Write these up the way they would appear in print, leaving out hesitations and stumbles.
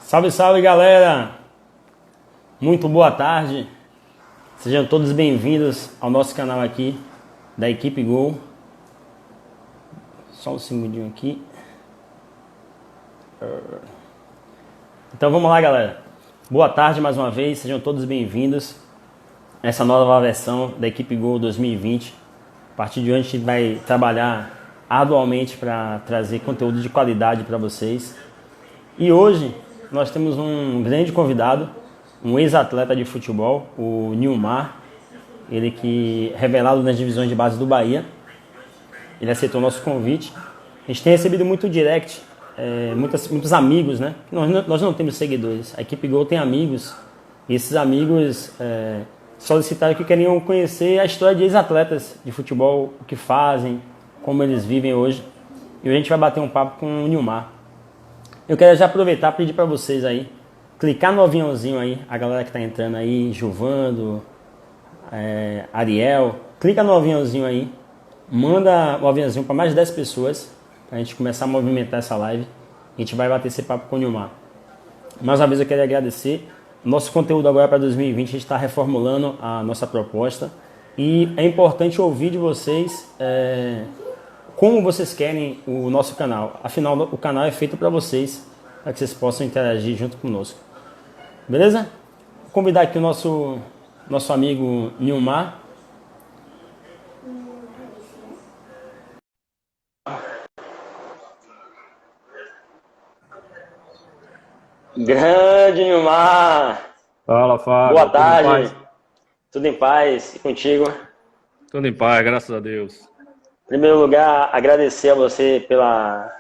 Salve, salve, galera! Muito boa tarde. Sejam todos bem-vindos ao nosso canal aqui da Equipe Gol. Só um segundinho aqui. Então vamos lá, galera. Boa tarde mais uma vez. Sejam todos bem-vindos a essa nova versão da Equipe Gol 2020. A partir de hoje a gente vai trabalhar arduamente para trazer conteúdo de qualidade para vocês. E hoje nós temos um grande convidado, um ex-atleta de futebol, o Nilmar, ele que é revelado nas divisões de base do Bahia. Ele aceitou o nosso convite. A gente tem recebido muito direct, muitos amigos, né? Nós não temos seguidores, a Equipe Gol tem amigos, e esses amigos solicitaram que queriam conhecer a história de ex-atletas de futebol, o que fazem, como eles vivem hoje. E hoje a gente vai bater um papo com o Nilmar. Eu quero já aproveitar e pedir para vocês aí, clicar no aviãozinho aí, a galera que está entrando aí, Juvando, Ariel, clica no aviãozinho aí, manda o aviãozinho para mais de 10 pessoas, para a gente começar a movimentar essa live. A gente vai bater esse papo com o Nilmar. Mais uma vez eu quero agradecer. Nosso conteúdo agora para 2020, a gente está reformulando a nossa proposta. E é importante ouvir de vocês como vocês querem o nosso canal. Afinal, o canal é feito para vocês, para que vocês possam interagir junto conosco. Beleza? Vou convidar aqui o nosso amigo Nilmar. Grande Nilmar! Fala, Fábio. Boa tarde. Tudo em paz? E contigo? Tudo em paz, graças a Deus. Em primeiro lugar, agradecer a você pela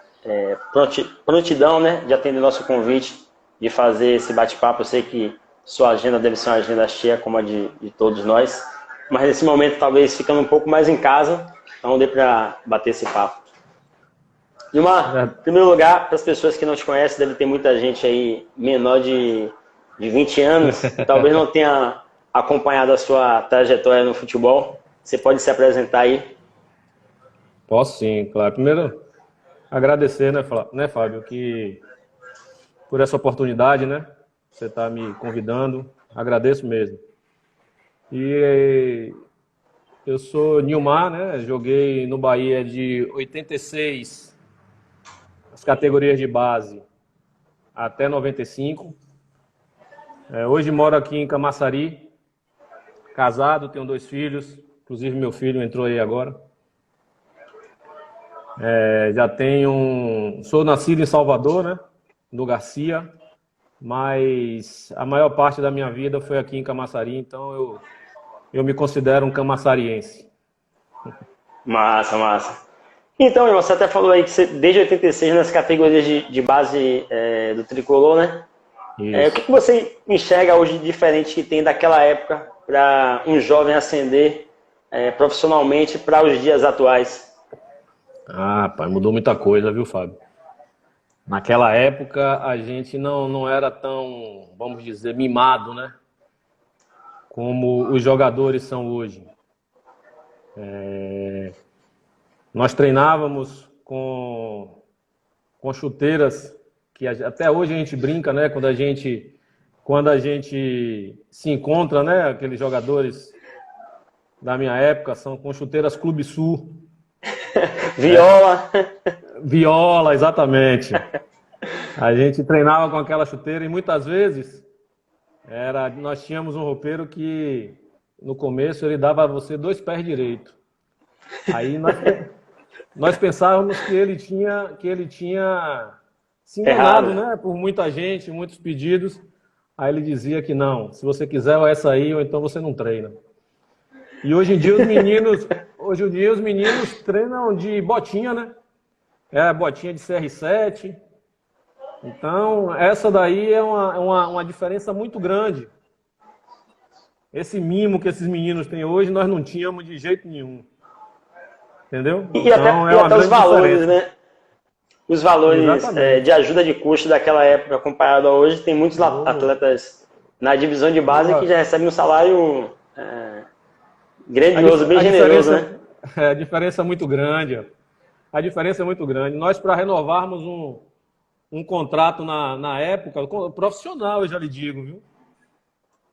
prontidão, né, de atender nosso convite, de fazer esse bate-papo. Eu sei que sua agenda deve ser uma agenda cheia, como a de todos nós, mas nesse momento, talvez ficando um pouco mais em casa, então dê para bater esse papo. Nilmar, em primeiro lugar, para as pessoas que não te conhecem, deve ter muita gente aí menor de 20 anos, que talvez não tenha acompanhado a sua trajetória no futebol. Você pode se apresentar aí? Posso sim, claro. Primeiro, agradecer, né, Fábio, por essa oportunidade, né? Você está me convidando. Agradeço mesmo. E eu sou Nilmar, né? Joguei no Bahia de 86, as categorias de base, até 95. Hoje moro aqui em Camaçari, casado, tenho 2 filhos. Inclusive meu filho entrou aí agora. Sou nascido em Salvador, né, do Garcia, mas a maior parte da minha vida foi aqui em Camaçari, então eu me considero um camaçariense. Massa, massa. Então, você até falou aí que você, desde 86, nas categorias de base do Tricolor, né? O que você enxerga hoje de diferente que tem daquela época para um jovem ascender profissionalmente para os dias atuais? Ah, pai, mudou muita coisa, viu, Fábio? Naquela época a gente não era tão, vamos dizer, mimado, né? Como os jogadores são hoje. Nós treinávamos com chuteiras que até hoje a gente brinca, né? Quando a gente se encontra, né? Aqueles jogadores da minha época são com chuteiras Clube Sul. Viola. Viola, exatamente. A gente treinava com aquela chuteira e muitas vezes nós tínhamos um roupeiro que no começo ele dava a você 2 pés direitos. Aí nós pensávamos que ele tinha se enganado, né? Por muita gente, muitos pedidos. Aí ele dizia que não, se você quiser ou essa aí, ou então você não treina. E hoje em dia os meninos treinam de botinha, né? Botinha de CR7. Então, essa daí é uma diferença muito grande. Esse mimo que esses meninos têm hoje, nós não tínhamos de jeito nenhum. Entendeu? E até os valores, né? Os valores de ajuda de custo daquela época comparado a hoje, tem muitos atletas na divisão de base que já recebem um salário grandioso, bem generoso, né? A diferença é muito grande. A diferença é muito grande. Nós, para renovarmos um contrato na época, profissional, eu já lhe digo, viu?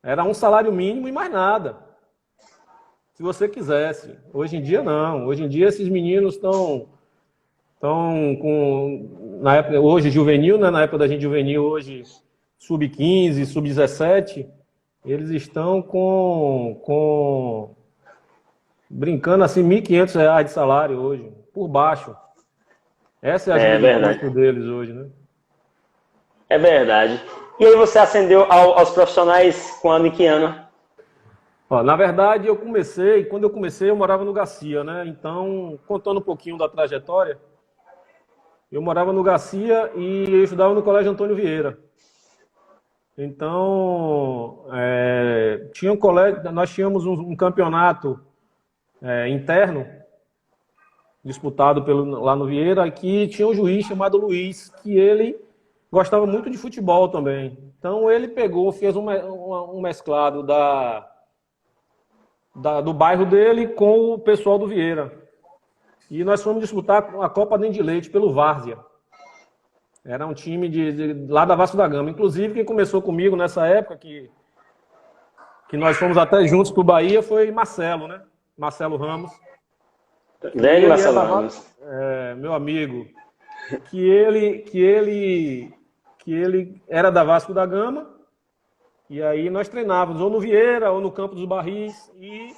Era um salário mínimo e mais nada. Se você quisesse. Hoje em dia, não. Hoje em dia, esses meninos estão com... Na época, hoje, juvenil, né? Na época da gente juvenil, hoje, sub-15, sub-17, eles estão brincando assim, R$ 1.500 de salário hoje, por baixo. Essa é a ajuda de custo deles hoje, né? É verdade. E aí você ascendeu aos profissionais quando e que ano? Ó, na verdade, quando eu comecei, eu morava no Garcia, né? Então, contando um pouquinho da trajetória, eu morava no Garcia e eu estudava no Colégio Antônio Vieira. Então, tinha um colégio, nós tínhamos um campeonato interno, disputado lá no Vieira, que tinha um juiz chamado Luiz, que ele gostava muito de futebol também. Então, ele fez um mesclado do bairro dele com o pessoal do Vieira. E nós fomos disputar a Copa Dente de Leite pelo Várzea. Era um time lá da Vasco da Gama. Inclusive, quem começou comigo nessa época, que nós fomos até juntos pro Bahia, foi Marcelo, né? Marcelo Ramos. Velho Marcelo Ramos. Meu amigo. Que ele era da Vasco da Gama. E aí nós treinávamos ou no Vieira ou no Campo dos Barris. E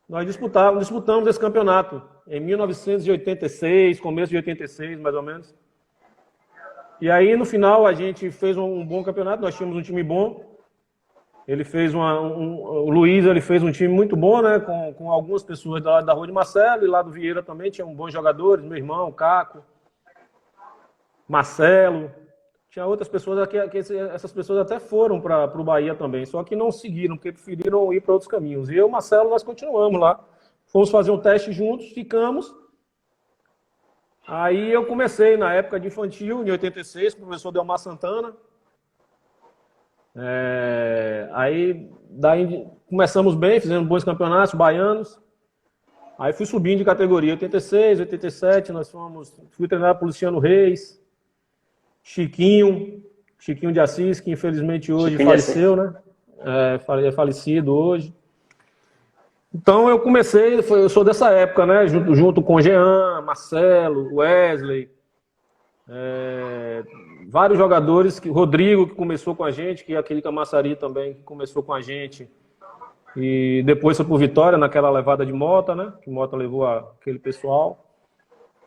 nós disputamos esse campeonato em 1986, começo de 86, mais ou menos. E aí, no final, a gente fez um bom campeonato, nós tínhamos um time bom. Ele fez o Luiz, ele fez um time muito bom, né? Com algumas pessoas da Rua de Marcelo, e lá do Vieira também tinham bons jogadores, meu irmão, Caco, Marcelo. Tinha outras pessoas que essas pessoas até foram para o Bahia também, só que não seguiram, porque preferiram ir para outros caminhos. E eu e o Marcelo, nós continuamos lá. Fomos fazer um teste juntos, ficamos. Aí eu comecei na época de infantil, em 86, com o professor Delmar Santana. Daí começamos bem, fizemos bons campeonatos baianos. Aí fui subindo de categoria, 86, 87, fui treinar por Luciano Reis, Chiquinho de Assis, que infelizmente hoje faleceu, né? É falecido hoje. Então eu comecei, eu sou dessa época, né? Junto com Jean, Marcelo, Wesley, vários jogadores, Rodrigo, que começou com a gente, que é aquele Camaçari também, que começou com a gente. E depois foi pro Vitória, naquela levada de Mota, né? Que Mota levou aquele pessoal.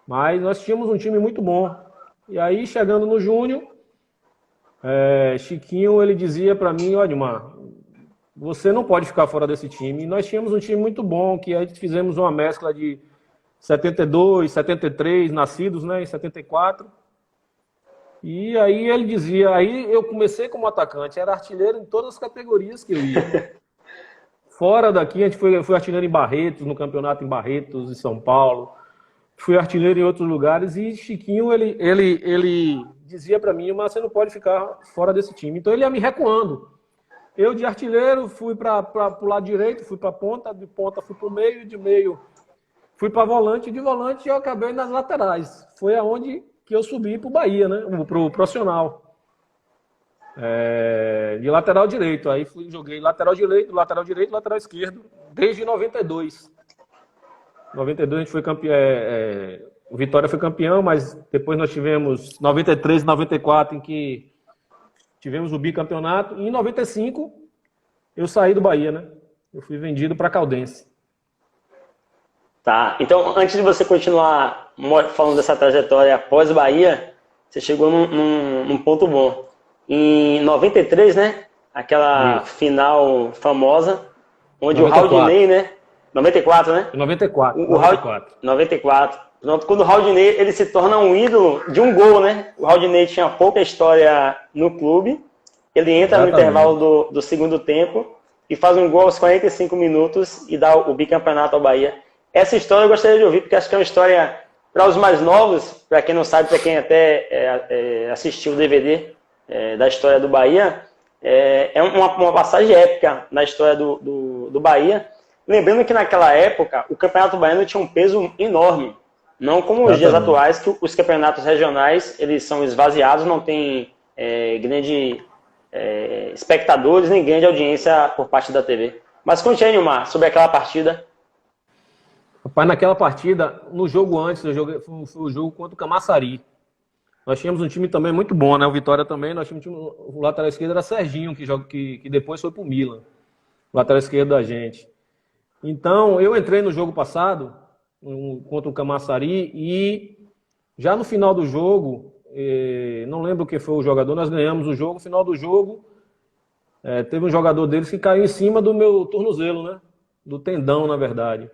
Mas nós tínhamos um time muito bom. E aí, chegando no Júnior, Chiquinho, ele dizia para mim, olha, Edmar, você não pode ficar fora desse time. E nós tínhamos um time muito bom, que aí fizemos uma mescla de 72, 73 nascidos, né, em 74. E aí ele dizia, aí eu comecei como atacante, era artilheiro em todas as categorias que eu ia. Fora daqui, a gente foi artilheiro em Barretos, no campeonato em Barretos, em São Paulo. Fui artilheiro em outros lugares e Chiquinho, ele dizia para mim, mas você não pode ficar fora desse time. Então ele ia me recuando. Eu de artilheiro fui para o lado direito, fui para a ponta, de ponta fui para o meio, e de meio fui para volante, e de volante eu acabei nas laterais. Foi aonde que eu subi para o Bahia, né? Para o profissional. De lateral direito. Aí joguei lateral direito, lateral esquerdo, desde 92. 92 a gente foi campeão, o Vitória foi campeão, mas depois nós tivemos 93 e 94 em que tivemos o bicampeonato. E em 95 eu saí do Bahia, né? Eu fui vendido para Caldense. Tá, então antes de você continuar falando dessa trajetória após o Bahia, você chegou num ponto bom. Em 93, né? Aquela final famosa, onde 94. O Raudinei, né? 94, né? 94. 94. Quando o Raudinei ele se torna um ídolo de um gol, né? O Raudinei tinha pouca história no clube. Ele entra no intervalo do segundo tempo e faz um gol aos 45 minutos e dá o bicampeonato ao Bahia. Essa história eu gostaria de ouvir, porque acho que é uma história para os mais novos, para quem não sabe, para quem até assistiu o DVD da história do Bahia. É uma passagem épica na história do Bahia. Lembrando que naquela época o Campeonato Baiano tinha um peso enorme. Não como os dias atuais, que os campeonatos regionais eles são esvaziados, não tem grande espectadores nem grande audiência por parte da TV. Mas conte aí, Nilmar, sobre aquela partida. Rapaz, naquela partida, no jogo antes, foi o jogo contra o Camaçari. Nós tínhamos um time também muito bom, né? O Vitória também, nós tínhamos o lateral esquerdo era Serginho, que depois foi pro Milan. O lateral esquerdo da gente. Então, eu entrei no jogo passado, contra o Camaçari, e já no final do jogo, não lembro quem foi o jogador, nós ganhamos o jogo, no final do jogo, teve um jogador deles que caiu em cima do meu tornozelo, né? Do tendão, na verdade.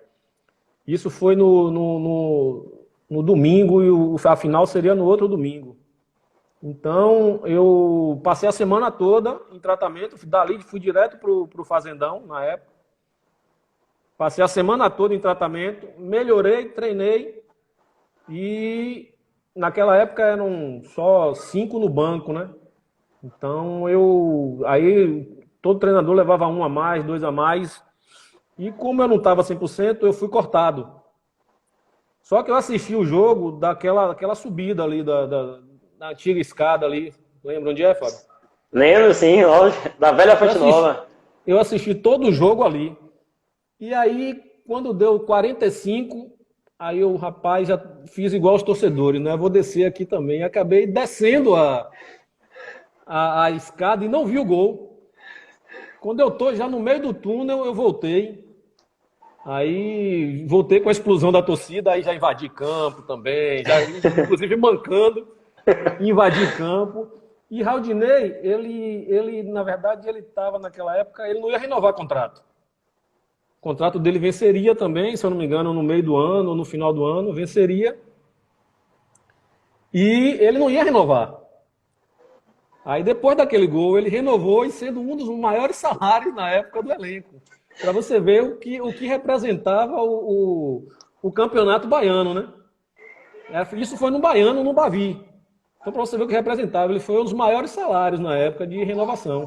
Isso foi no domingo e a final seria no outro domingo. Então, eu passei a semana toda em tratamento, dali fui direto pro Fazendão, na época. Passei a semana toda em tratamento, melhorei, treinei e naquela época eram só 5 no banco, né? Então, aí todo treinador levava 1 a mais, 2 a mais. E como eu não estava 100%, eu fui cortado. Só que eu assisti o jogo daquela subida ali, da antiga escada ali. Lembra onde é, Fábio? Lembro, sim, da velha Fonte Nova. Eu assisti todo o jogo ali. E aí, quando deu 45, aí eu, rapaz, já fiz igual os torcedores, né? Vou descer aqui também. Acabei descendo a escada e não vi o gol. Quando eu tô já no meio do túnel, eu voltei. Aí voltei com a explosão da torcida, aí já invadi campo também, já inclusive mancando, invadi campo. E Raudinei, ele na verdade, ele estava naquela época, ele não ia renovar contrato. O contrato dele venceria também, se eu não me engano, no meio do ano, ou no final do ano, venceria. E ele não ia renovar. Aí depois daquele gol, ele renovou e sendo um dos maiores salários na época do elenco. Para você ver o que representava o campeonato baiano, né? Isso foi no Baiano, no Bavi. Então, para você ver o que representava, ele foi um dos maiores salários na época de renovação.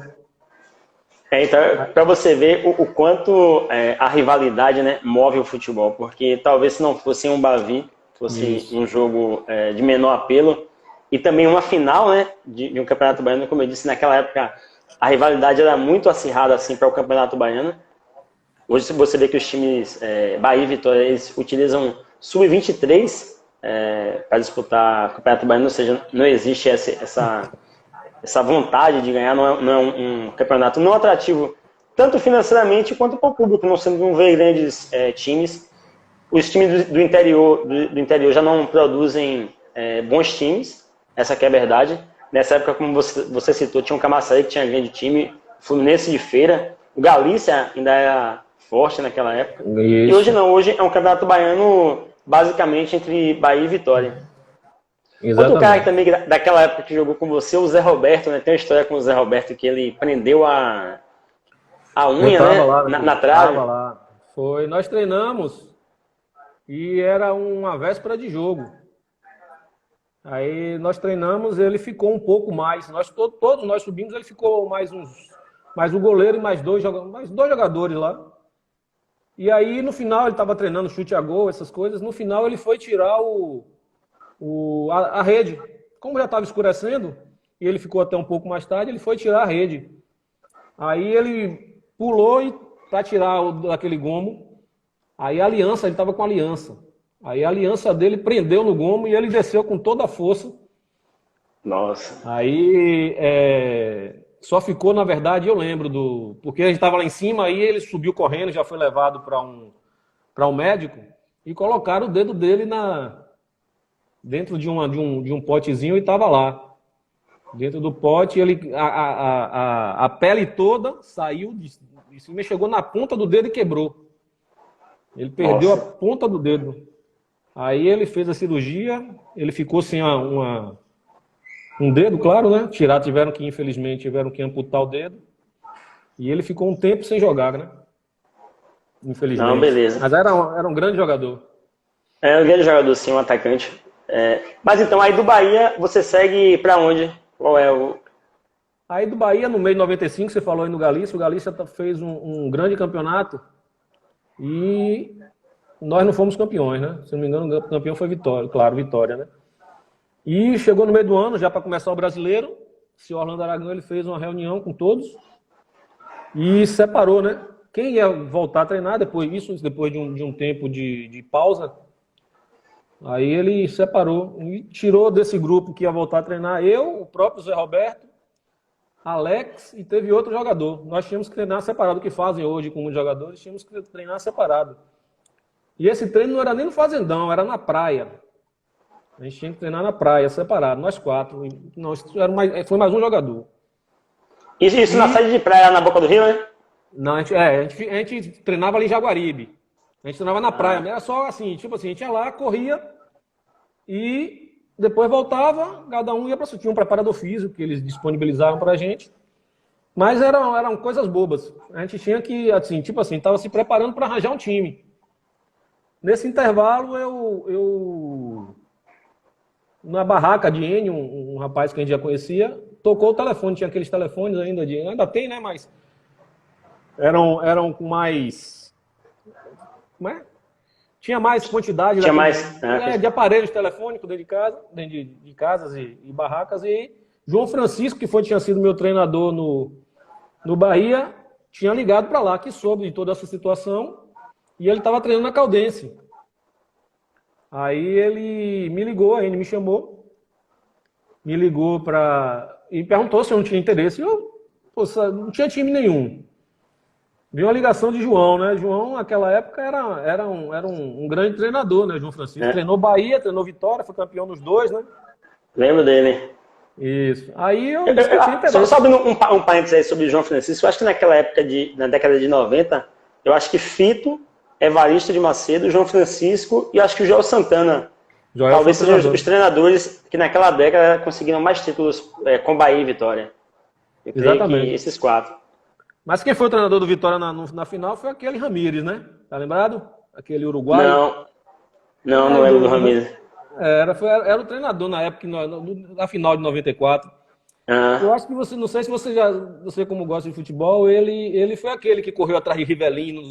Então, para você ver o quanto a rivalidade, né, move o futebol. Porque talvez se não fosse um Bavi, fosse um jogo de menor apelo, e também uma final, né, de um campeonato baiano, como eu disse, naquela época a rivalidade era muito acirrada assim, para o campeonato baiano. Hoje você vê que os times Bahia e Vitória eles utilizam sub-23 para disputar o campeonato baiano, ou seja, não existe essa vontade de ganhar, não é um campeonato não atrativo, tanto financeiramente quanto para o público, não sendo um ver grandes times. Os times do interior já não produzem bons times, essa que é a verdade. Nessa época, como você citou, tinha um Camaçari que tinha grande time, Fluminense de Feira, o Galícia ainda era forte naquela época. Isso. E hoje não, hoje é um campeonato baiano basicamente entre Bahia e Vitória. Exatamente. Outro cara que também daquela época que jogou com você, o Zé Roberto, né? Tem uma história com o Zé Roberto que ele prendeu a unha, né? Lá, na trave. Lá. Foi, nós treinamos e era uma véspera de jogo. Aí nós treinamos, ele ficou um pouco mais. Todos nós subimos, ele ficou mais o goleiro e mais dois jogadores lá. E aí no final ele estava treinando chute a gol, essas coisas. No final ele foi tirar a rede. Como já estava escurecendo, e ele ficou até um pouco mais tarde, ele foi tirar a rede. Aí ele pulou para tirar aquele gomo. Aí a aliança, ele estava com a aliança. Aí a aliança dele prendeu no gomo e ele desceu com toda a força. Nossa. Aí só ficou, na verdade, eu lembro porque a gente estava lá em cima, aí ele subiu correndo, já foi levado para um médico e colocaram o dedo dele dentro de um potezinho e estava lá. Dentro do pote, a pele toda saiu de cima e chegou na ponta do dedo e quebrou. Ele perdeu a ponta do dedo. Aí ele fez a cirurgia, ele ficou sem um dedo, claro, né? Infelizmente, tiveram que amputar o dedo. E ele ficou um tempo sem jogar, né? Infelizmente. Não, beleza. Mas era um grande jogador. É um grande jogador, sim, um atacante. Mas então, aí do Bahia, você segue para onde? Qual é o... Aí do Bahia, no meio de 95, você falou aí no Galícia. O Galícia fez um grande campeonato. E nós não fomos campeões, né? Se não me engano, o campeão foi Vitória, claro, Vitória, né? E chegou no meio do ano, já para começar o brasileiro, o senhor Orlando Aragão ele fez uma reunião com todos e separou, né? Quem ia voltar a treinar depois de um tempo de pausa, aí ele separou e tirou desse grupo que ia voltar a treinar eu, o próprio Zé Roberto, Alex e teve outro jogador. Nós tínhamos que treinar separado, o que fazem hoje com os jogadores, tínhamos que treinar separado. E esse treino não era nem no fazendão, era na praia. A gente tinha que treinar na praia, separado, nós 4. Foi mais um jogador. Isso na sede de praia, na Boca do Rio, né? Não, a gente treinava ali em Jaguaribe. A gente treinava na praia. Era só assim, tipo assim, a gente ia lá, corria e depois voltava, cada um ia para tinha um preparador físico que eles disponibilizavam pra gente. Mas eram coisas bobas. A gente tinha que, assim, tipo assim, tava se preparando para arranjar um time. Nesse intervalo, eu na barraca de Enio, um rapaz que a gente já conhecia, tocou o telefone, tinha aqueles telefones ainda tem, né, mas eram com mais, como é? Tinha mais quantidade de aparelhos telefônicos dentro de casas e barracas, e João Francisco, que tinha sido meu treinador no Bahia, tinha ligado para lá, que soube de toda essa situação, e ele estava treinando na Caldense. Aí ele me ligou, aí ele me chamou, me ligou e perguntou se eu não tinha interesse. Não tinha time nenhum. Vi uma ligação de João, né? João, naquela época, era um grande treinador, né? João Francisco. Treinou Bahia, treinou Vitória, foi campeão nos dois, né? Lembro dele. Isso. Aí eu disse que tinha interesse. Só abrindo um parênteses aí sobre o João Francisco, eu acho que naquela época, na década de 90, eu acho que Fito, Evaristo de Macedo, João Francisco e acho que o Joel Santana. Talvez sejam os treinadores que naquela década conseguiram mais títulos com Bahia e Vitória. Eu Exatamente. Que esses 4. Mas quem foi o treinador do Vitória na final foi aquele Ramírez, né? Tá lembrado? Aquele uruguaio. Não lembro do Ramírez. Era o treinador na época, na final de 94. Eu acho que não sei se você como gosta de futebol, ele foi aquele que correu atrás de Rivelino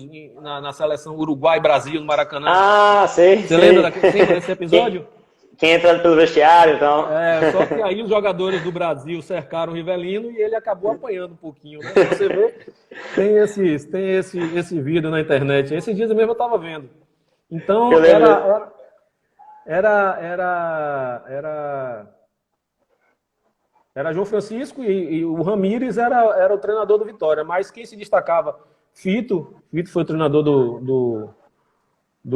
na seleção Uruguai-Brasil, no Maracanã. Sei. Você lembra desse episódio? Quem entra pelo vestiário, então. Só que aí os jogadores do Brasil cercaram o Rivelino e ele acabou apanhando um pouquinho, né? Você vê, tem esse vídeo na internet. Esses dias mesmo eu estava vendo. Então, era João Francisco e o Ramírez era o treinador do Vitória, mas quem se destacava? Fito foi o treinador do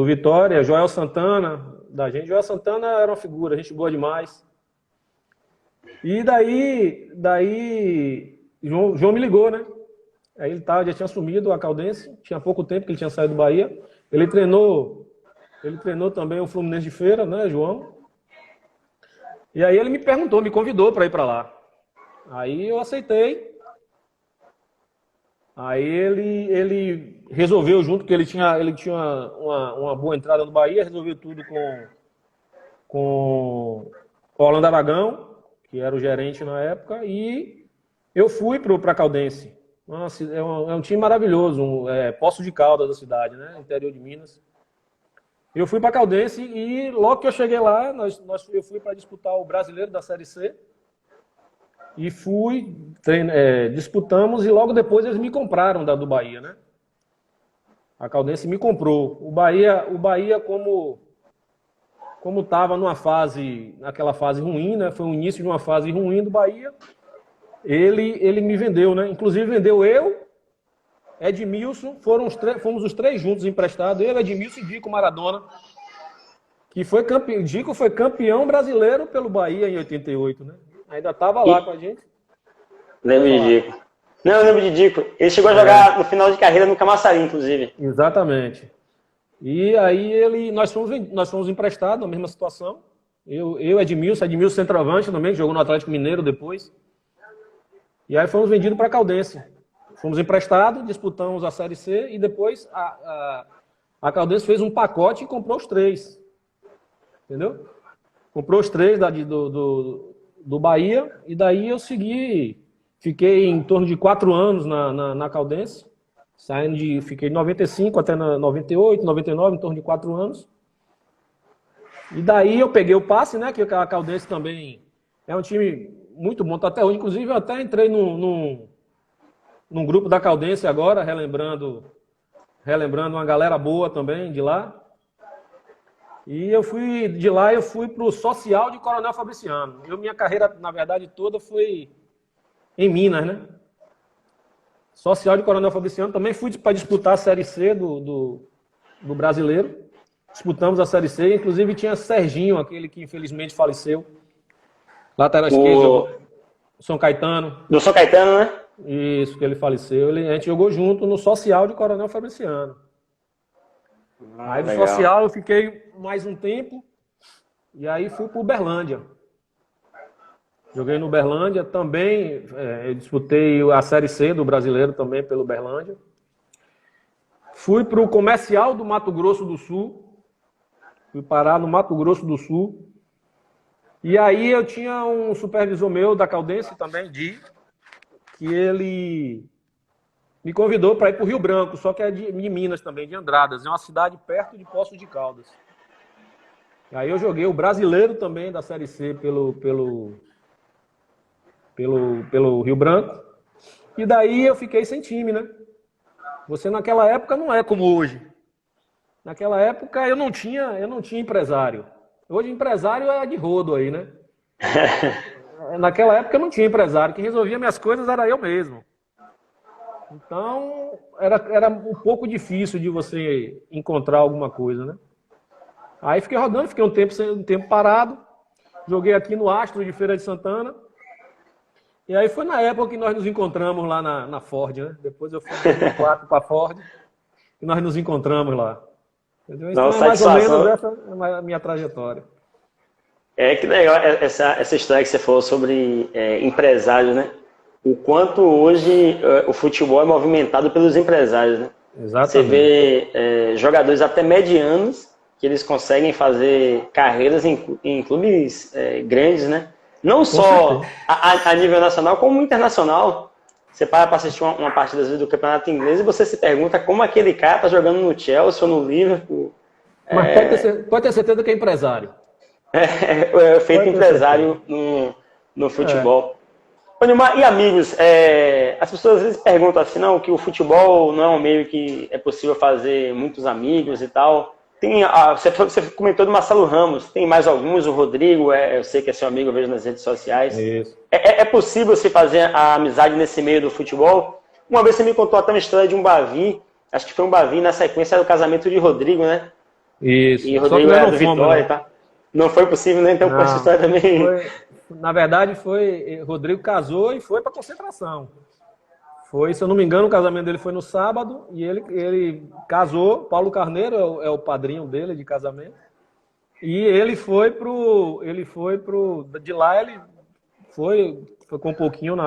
Vitória, Joel Santana, da gente. Joel Santana era uma figura, gente boa demais. E daí João me ligou, né? Aí ele já tinha assumido a Caldense, tinha pouco tempo que ele tinha saído do Bahia. Ele treinou também o Fluminense de Feira, né, João? E aí ele me convidou para ir para lá. Aí eu aceitei. Aí ele resolveu junto, porque ele tinha uma boa entrada no Bahia, resolveu tudo com o Orlando Aragão, que era o gerente na época, e eu fui para Caldense. Nossa, é um time maravilhoso, Poços de Caldas da cidade, né, interior de Minas. Eu fui para Caldense e logo que eu cheguei lá, eu fui para disputar o Brasileiro da Série C. E disputamos e logo depois eles me compraram do Bahia, né? A Caldense me comprou. O Bahia como estava naquela fase ruim, né? Foi o início de uma fase ruim do Bahia. Ele me vendeu, né? Inclusive vendeu eu, Edmilson, fomos os 3 juntos emprestados, eu, Edmilson e Dico Maradona, que foi campeão. Dico foi campeão brasileiro pelo Bahia em 88, né? Ainda estava lá com a gente. Lembro de Dico. Não, eu lembro de Dico. Ele chegou a jogar no final de carreira no Camaçari, inclusive. Exatamente. E aí nós fomos emprestados na mesma situação. Eu Edmilson centroavante também, que jogou no Atlético Mineiro depois. E aí fomos vendidos para a Caldense. Fomos emprestados, disputamos a Série C e depois a Caldense fez um pacote e comprou os 3. Entendeu? Comprou os 3 do Bahia, e daí eu fiquei em torno de 4 anos na Caldense, Fiquei de 95 até 98, 99, em torno de 4 anos. E daí eu peguei o passe, né? Que a Caldense também é um time muito bom, tá até hoje. Inclusive, eu até entrei num grupo da Caldense agora, relembrando uma galera boa também de lá. E de lá eu fui pro Social de Coronel Fabriciano. Minha carreira, na verdade, toda foi em Minas, né? Social de Coronel Fabriciano. Também fui para disputar a Série C do Brasileiro. Disputamos a Série C, inclusive tinha Serginho, aquele que infelizmente faleceu. Lateral esquerdo, São Caetano. Do São Caetano, né? Isso, que ele faleceu. A gente jogou junto no Social de Coronel Fabriciano. Aí do Social eu fiquei mais um tempo, e aí fui para o Uberlândia. Joguei no Uberlândia também, eu disputei a Série C do Brasileiro também pelo Uberlândia. Fui para o Comercial do Mato Grosso do Sul. Fui parar no Mato Grosso do Sul. E aí eu tinha um supervisor meu da Caldense também, que ele me convidou para ir para o Rio Branco, só que é de Minas também, de Andradas. É uma cidade perto de Poços de Caldas. E aí eu joguei o Brasileiro também da Série C pelo Rio Branco. E daí eu fiquei sem time, né? Você naquela época não é como hoje. Naquela época eu não tinha empresário. Hoje empresário é de rodo aí, né? Naquela época eu não tinha empresário. Quem resolvia minhas coisas era eu mesmo. Então era um pouco difícil de você encontrar alguma coisa, né? Aí fiquei rodando, fiquei um tempo parado. Joguei aqui no Astro de Feira de Santana. E aí foi na época que nós nos encontramos lá na Ford, né? Depois eu fui no quarto para a Ford e nós nos encontramos lá. Entendeu? Então, mais ou menos essa é a minha trajetória. Que legal essa história que você falou sobre empresários, né? O quanto hoje o futebol é movimentado pelos empresários, né? Exatamente. Você vê jogadores até medianos que eles conseguem fazer carreiras em clubes grandes, né? Não só a nível nacional, como internacional. Você para assistir uma partida do campeonato inglês e você se pergunta como aquele cara está jogando no Chelsea ou no Liverpool. Mas pode ter certeza que é empresário. Feito empresário no futebol. E amigos, as pessoas às vezes perguntam assim, não, que o futebol não é um meio que é possível fazer muitos amigos e tal. Você comentou do Marcelo Ramos, tem mais alguns, o Rodrigo, eu sei que é seu amigo, eu vejo nas redes sociais. Isso. É possível se fazer a amizade nesse meio do futebol? Uma vez você me contou até uma história de um Bavi, acho que foi um Bavi, na sequência do casamento de Rodrigo, né? Isso. E Rodrigo era do Vitória, tá? Não foi possível, né? Então, com essa história também... Na verdade, Rodrigo casou e foi para concentração. Se eu não me engano, o casamento dele foi no sábado e ele casou. Paulo Carneiro é o padrinho dele de casamento. E ele foi pro. De lá ele foi com um pouquinho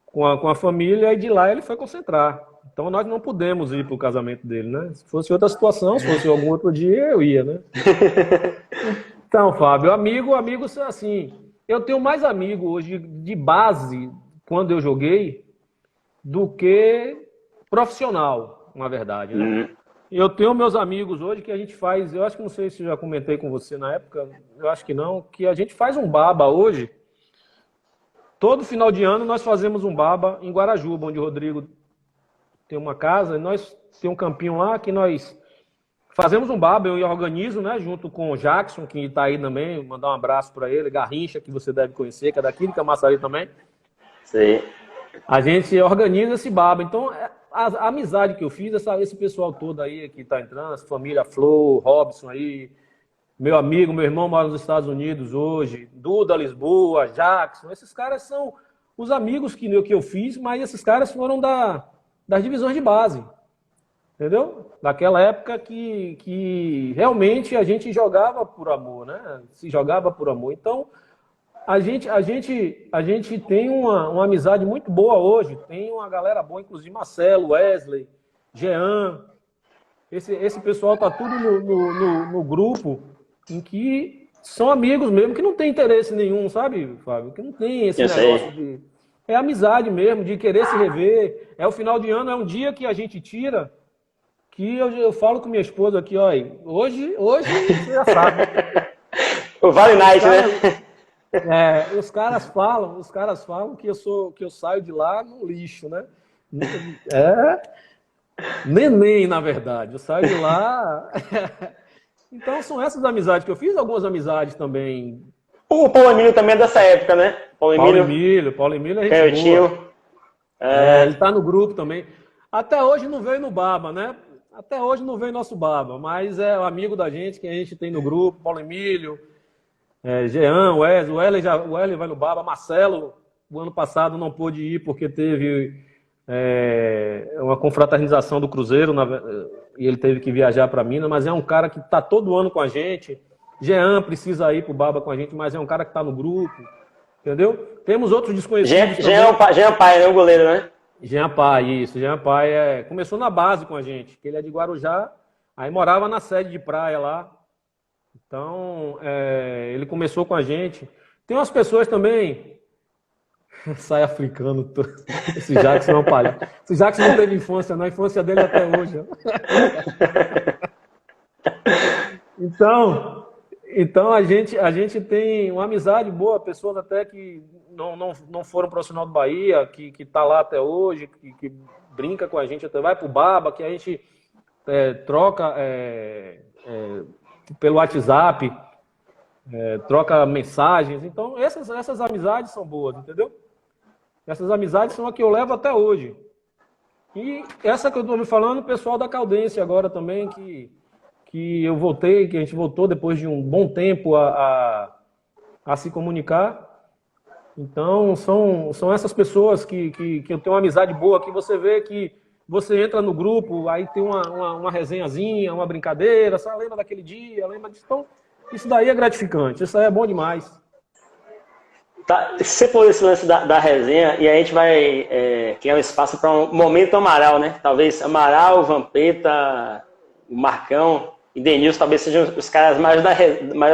com a família e de lá ele foi concentrar. Então nós não pudemos ir pro casamento dele, né? Se fosse outra situação, se fosse algum outro dia, eu ia, né? Então, Fábio, amigo, assim, eu tenho mais amigo hoje de base, quando eu joguei, do que profissional, na verdade, né? Eu tenho meus amigos hoje que a gente faz, eu acho que não sei se eu já comentei com você na época, eu acho que não, que a gente faz um baba hoje. Todo final de ano nós fazemos um baba em Guarajuba, onde o Rodrigo tem uma casa, e nós tem um campinho lá que nós fazemos um baba, eu organizo, né, junto com o Jackson, que está aí também, mandar um abraço para ele, Garrincha, que você deve conhecer, que é daqui de Camaçari também. Sim. A gente organiza esse baba. Então, a amizade que eu fiz, esse pessoal todo aí que está entrando, essa família Flow, Robson aí, meu amigo, meu irmão mora nos Estados Unidos hoje, Duda Lisboa, Jackson, esses caras são os amigos que eu fiz, mas esses caras foram das divisões de base. Entendeu? Daquela época que realmente a gente jogava por amor, né? Se jogava por amor. Então, a gente tem uma amizade muito boa hoje. Tem uma galera boa, inclusive Marcelo, Wesley, Jean. Esse pessoal tá tudo no grupo em que são amigos mesmo, que não tem interesse nenhum, sabe, Fábio? Que não tem esse negócio de É amizade mesmo, de querer se rever. É o final de ano, é um dia que a gente tira, que eu falo com minha esposa aqui, ó, hoje você já sabe. O Vale Night, né? Os caras falam que eu saio de lá no lixo, né? Neném, na verdade. Eu saio de lá. Então são essas amizades que eu fiz, algumas amizades também. O Paulo Emílio também é dessa época, né? Paulo Emílio é gente boa. Ele tá no grupo também. Até hoje não veio no Baba, né? Até hoje não veio nosso Baba, mas é o amigo da gente que a gente tem no grupo, Paulo Emílio, Jean, Wesley, o Wesley vai no Baba, Marcelo, o ano passado não pôde ir porque teve uma confraternização do Cruzeiro e ele teve que viajar para Minas, mas é um cara que está todo ano com a gente. Jean precisa ir pro Baba com a gente, mas é um cara que está no grupo, entendeu? Temos outros desconhecidos Jean Pai, né? O goleiro, né? Jean Pai, isso. Jean Pai começou na base com a gente, que ele é de Guarujá, aí morava na sede de praia lá. Então, ele começou com a gente. Tem umas pessoas também... Sai africano. Esse Jackson não palha. Esse Jackson não teve infância, não. A infância dele até hoje. Então a gente tem uma amizade boa, pessoas até que não foram para o Sinal do Bahia, que tá lá até hoje, que brinca com a gente, até vai pro Baba, que a gente troca pelo WhatsApp, troca mensagens. Então essas amizades são boas, entendeu? Essas amizades são as que eu levo até hoje. E essa que eu estou me falando, o pessoal da Caldense agora também, que eu voltei, que a gente voltou depois de um bom tempo a se comunicar. Então, são essas pessoas que eu tenho uma amizade boa, que você vê que você entra no grupo, aí tem uma resenhazinha, uma brincadeira, você lembra daquele dia, lembra disso. Então, isso daí é gratificante, isso aí é bom demais. Tá, você falou esse lance da resenha, e a gente vai criar um espaço para um momento Amaral, né? Talvez Amaral, Vampeta, o Marcão e Denilson talvez sejam os caras mais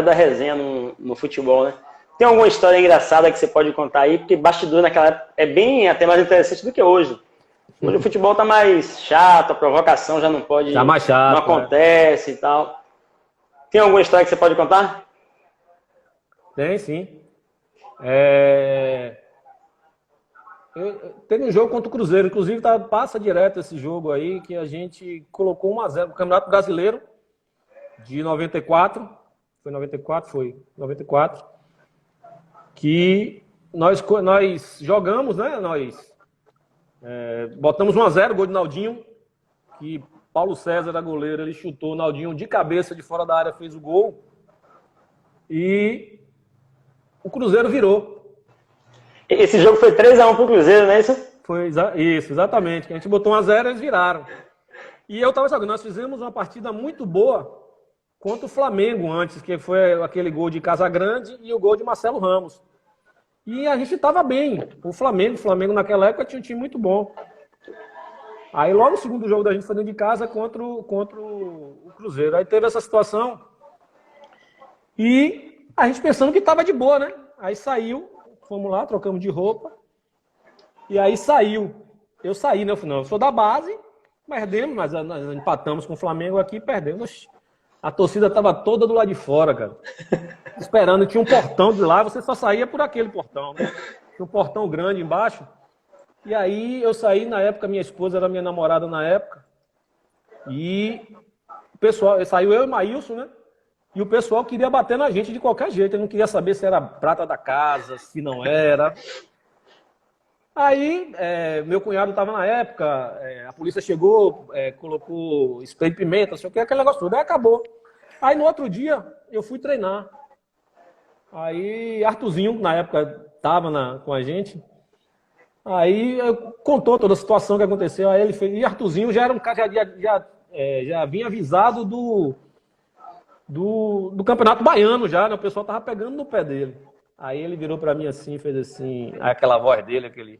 da resenha no futebol, né? Tem alguma história engraçada que você pode contar aí? Porque bastidor naquela época é bem até mais interessante do que hoje. Hoje o futebol tá mais chato, a provocação já não pode... Tá mais chato. Não acontece e tal. Tem alguma história que você pode contar? Tem, sim. Teve um jogo contra o Cruzeiro, inclusive passa direto esse jogo aí, que a gente colocou 1-0 no Campeonato Brasileiro de 94. Foi 94? Foi 94. Que nós jogamos, né? Nós botamos 1-0, gol de Naldinho, que Paulo César era goleiro, ele chutou o Naldinho de cabeça de fora da área, fez o gol. E o Cruzeiro virou. Esse jogo foi 3-1 pro Cruzeiro, não é isso? Foi isso, exatamente. A gente botou 1-0 e eles viraram. E eu tava jogando, nós fizemos uma partida muito boa contra o Flamengo antes, que foi aquele gol de Casagrande e o gol de Marcelo Ramos. E a gente tava bem. O Flamengo naquela época tinha um time muito bom. Aí logo o segundo jogo da gente foi dentro de casa contra o Cruzeiro. Aí teve essa situação e a gente pensando que tava de boa, né? Aí saiu, fomos lá, trocamos de roupa. E aí saiu. Eu saí, né? Eu falei, não, eu sou da base, perdemos, mas nós empatamos com o Flamengo aqui, perdemos. A torcida tava toda do lado de fora, cara. Esperando, tinha um portão de lá, você só saía por aquele portão, né? Tinha um portão grande embaixo. E aí eu saí, na época, minha esposa era minha namorada na época. E o pessoal, saiu eu e o Maílson, né? E o pessoal queria bater na gente de qualquer jeito. Ele não queria saber se era prata da casa, se não era. Aí, meu cunhado estava na época, a polícia chegou, colocou spray de pimenta, não sei o que, aquele negócio todo. Aí acabou. Aí no outro dia, eu fui treinar. Aí Arthurzinho, na época, estava com a gente. Aí contou toda a situação que aconteceu. Aí ele fez. E Arthurzinho já era um cara, já vinha avisado do Campeonato Baiano já, né? O pessoal tava pegando no pé dele. Aí ele virou pra mim assim, fez assim, aquela voz dele,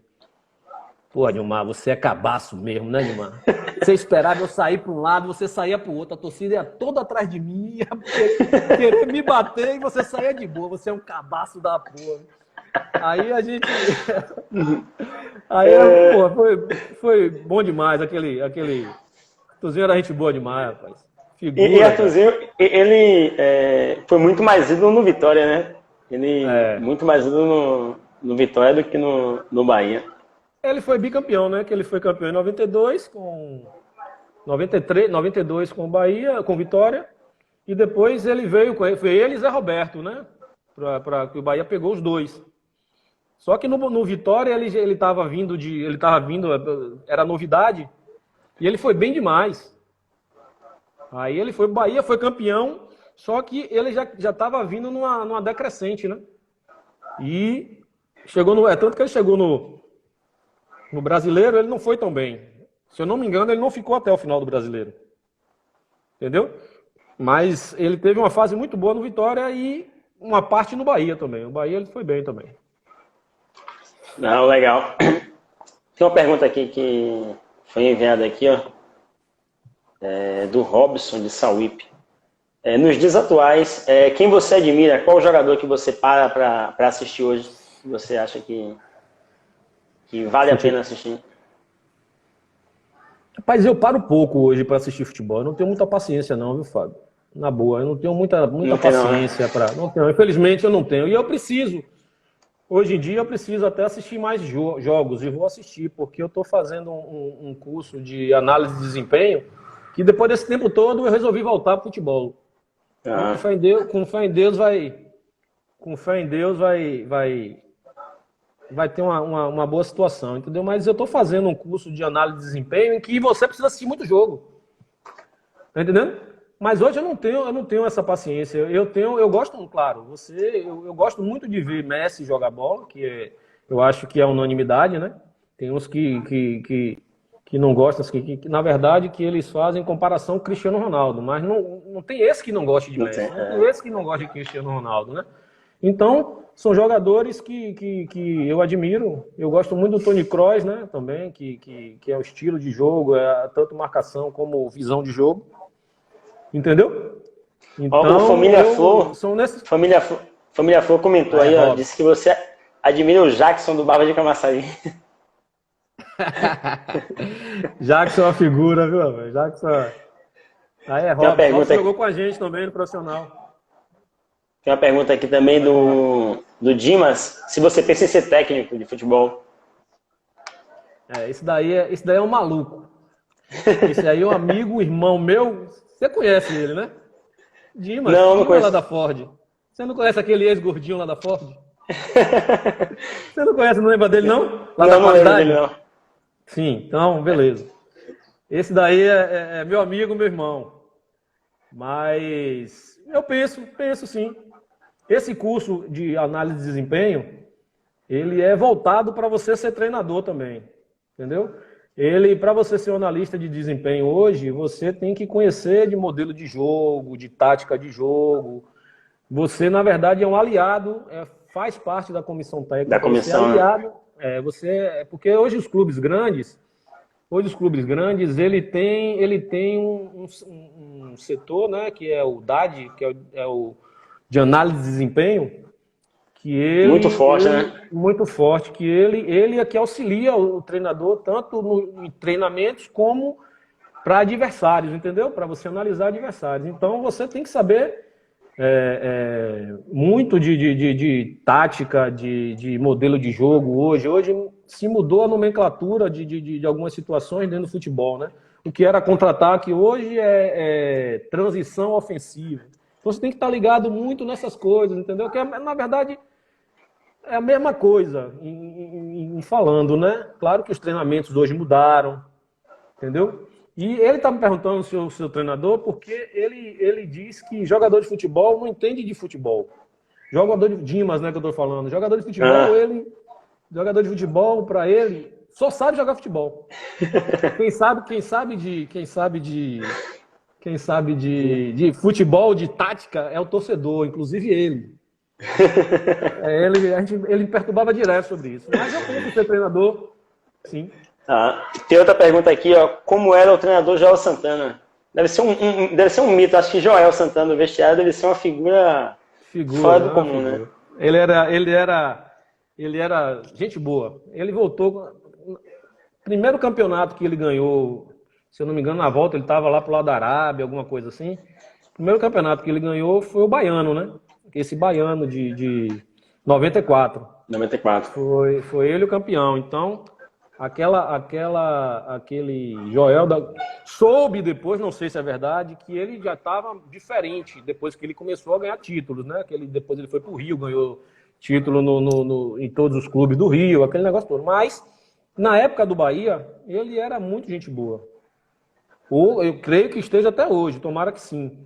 Pô, Nilmar, você é cabaço mesmo, né, Nilmar? Você esperava eu sair para um lado, você saía para o outro, a torcida ia toda atrás de mim, ia querer me bater e você saía de boa, você é um cabaço da porra. Aí a gente. Aí, pô, foi bom demais aquele. Arthurzinho era gente boa demais, rapaz. Figura, E Arthurzinho, ele foi muito mais ídolo no Vitória, né? Ele muito mais ídolo no Vitória do que no Bahia. Ele foi bicampeão, né? Que ele foi campeão em 92 com 93, 92 com o Bahia, com Vitória, e depois ele foi ele e Zé Roberto, né? Que o Bahia pegou os dois. Só que no Vitória ele estava vindo era novidade, e ele foi bem demais. Aí ele foi, Bahia foi campeão, só que ele já estava vindo numa decrescente, né? E chegou tanto que ele chegou no Brasileiro, ele não foi tão bem. Se eu não me engano, ele não ficou até o final do Brasileiro. Entendeu? Mas ele teve uma fase muito boa no Vitória e uma parte no Bahia também. O Bahia ele foi bem também. Não, legal. Tem uma pergunta aqui que foi enviada aqui, ó, do Robson de Sauípe. Nos dias atuais, quem você admira? Qual jogador que você para assistir hoje? Que você acha que vale a pena assistir? Rapaz, eu paro pouco hoje para assistir futebol. Eu não tenho muita paciência não, viu, Fábio? Na boa, eu não tenho muita paciência para... Não tenho, infelizmente eu não tenho. E eu preciso. Hoje em dia eu preciso até assistir mais jogos. E vou assistir, porque eu estou fazendo um curso de análise de desempenho que depois desse tempo todo eu resolvi voltar para o futebol. Com fé em Deus vai ter uma boa situação, entendeu? Mas eu estou fazendo um curso de análise de desempenho em que você precisa assistir muito jogo. Tá entendendo? Mas hoje eu não tenho essa paciência. Eu gosto, claro, eu gosto muito de ver Messi jogar bola, eu acho que é unanimidade, né? Tem uns que não gostam, que na verdade que eles fazem comparação com o Cristiano Ronaldo, mas não tem esse que não gosta de Messi, não tem esse que não gosta de Cristiano Ronaldo, né? Então, são jogadores que eu admiro. Eu gosto muito do Toni Kroos, né, também, que é o estilo de jogo, tanto marcação como visão de jogo. Entendeu? Então, Família Flor comentou aí, ó, disse que você admira o Jackson do Barba de Camaçari. Jackson é uma figura, viu, velho? Jackson... Aí Robson jogou com a gente também no profissional. Tem uma pergunta aqui também do Dimas, se você pensa em ser técnico de futebol. Esse daí é um maluco. Esse aí é um amigo, irmão meu. Você conhece ele, né? Dimas, não conheço. Lá da Ford. Você não conhece aquele ex-gordinho lá da Ford? Você não conhece, não lembra dele, não? Não lembro dele, não. Sim, então, beleza. Esse daí é meu amigo, meu irmão. Mas eu penso sim. Esse curso de análise de desempenho, ele é voltado para você ser treinador também, entendeu? Para você ser um analista de desempenho hoje, você tem que conhecer de modelo de jogo, de tática de jogo. Você, na verdade, é um aliado, faz parte da comissão técnica. Da comissão, você é aliado, porque hoje os clubes grandes, ele tem um setor, né, que é o DAD, que é o de análise de desempenho, que muito forte, né? Muito forte, que ele é que auxilia o treinador tanto em treinamentos como para adversários, entendeu? Para você analisar adversários. Então você tem que saber muito de tática, de modelo de jogo hoje. Hoje se mudou a nomenclatura de algumas situações dentro do futebol, né? O que era contra-ataque hoje é transição ofensiva. Então você tem que estar ligado muito nessas coisas, entendeu? Que na verdade é a mesma coisa em falando, né? Claro que os treinamentos hoje mudaram, entendeu? E ele está me perguntando se o seu treinador, porque ele diz que jogador de futebol não entende de futebol. Jogador de Dimas, né, que eu estou falando. Jogador de futebol, para ele, só sabe jogar futebol. Quem sabe de futebol, de tática, é o torcedor, inclusive ele. Ele me perturbava direto sobre isso. Mas eu penso ser treinador, sim. Tem outra pergunta aqui, ó. Como era o treinador Joel Santana? Deve ser um mito. Acho que Joel Santana no vestiário deve ser uma figura fora do comum, né? Ele era Ele era gente boa. Ele voltou. Primeiro campeonato que ele ganhou, se eu não me engano, na volta ele estava lá pro lado da Arábia, alguma coisa assim. Primeiro campeonato que ele ganhou foi o Baiano, né? Esse Baiano de 94. 94. Foi ele o campeão. Então, aquele Joel soube depois, não sei se é verdade, que ele já estava diferente depois que ele começou a ganhar títulos, né? Depois ele foi pro Rio, ganhou título em todos os clubes do Rio, aquele negócio todo. Mas, na época do Bahia, ele era muito gente boa. Ou eu creio que esteja até hoje, tomara que sim.